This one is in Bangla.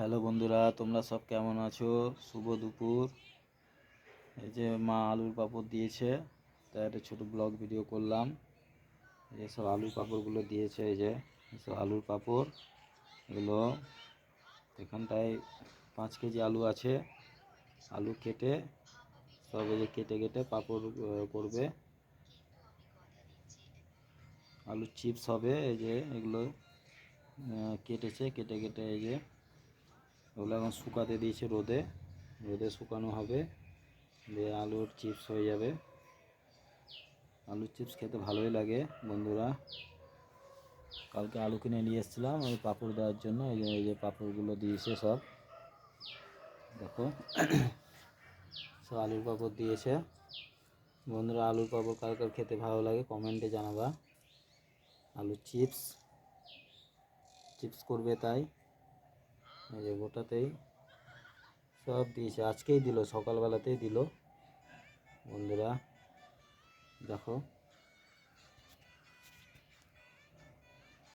হ্যালো বন্ধুরা, তোমরা সব কেমন আছো? শুভ দুপুর। এই যে মা আলুর পাঁপড় দিয়েছে, তাই একটা ছোটো ব্লগ ভিডিও করলাম। এই যে সব আলুর পাঁপড়গুলো দিয়েছে, এই যে সব আলুর পাঁপড়। এগুলো এখানটায় 5 কেজি আলু আছে। আলু কেটে সব এই যে কেটে কেটে পাঁপড় করবে। আলুর চিপস হবে। এই যে এগুলো কেটেছে, কেটে কেটে এই যে ওগুলো এখন শুকাতে দিয়েছে রোদে। রোদে শুকানো হবে, দিয়ে আলুর চিপস হয়ে যাবে। আলুর চিপস খেতে ভালোই লাগে বন্ধুরা। কালকে আলু কিনে নিয়ে এসেছিলাম ওই পাঁপড় দেওয়ার জন্য। এই যে পাঁপড়গুলো দিয়েছে সব, দেখো সব আলুর পাঁপড় দিয়েছে বন্ধুরা। আলুর পাঁপড় কার কার খেতে ভালো লাগে কমেন্টে জানাবা। আলুর চিপস চিপস করবে, তাই এই যে গোটাতেই সব দিয়েছে। আজকেই দিল, সকালবেলাতেই দিল বন্ধুরা, দেখো।